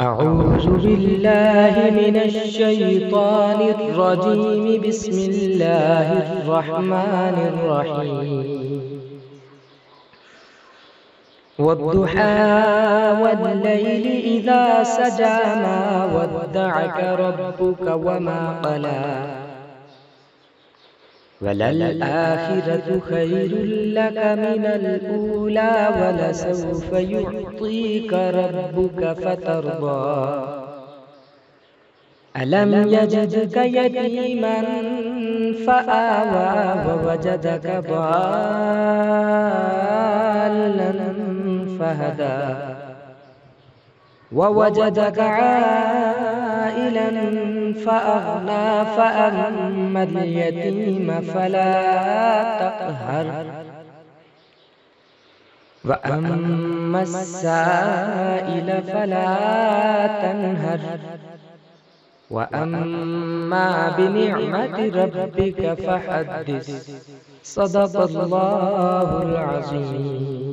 अऊज़ु बिल्लाहि मिनश्शैतानिर रजीम बिस्मिल्लाहिर रहमानिर रहीम वद्दुहा वल्लैलि इज़ा सजा मा वद्दअक रब्बुक वमा क़ला वलल्आखिरतु खैरुल लक मिनल ऊला वलसौफ युअतीक रब्बुक फतरदा अलम यजदक यतीमन फआवा ववजदक ضالًا फहदा ववजदक आइलन फअगना फअम्मल यतीम फला तक़हर वअम्मस्साइल फला तन्हर वअम्मा बिनिअमति रब्बिक फहद्दिस सदक़ल्लाहुल अज़ीम।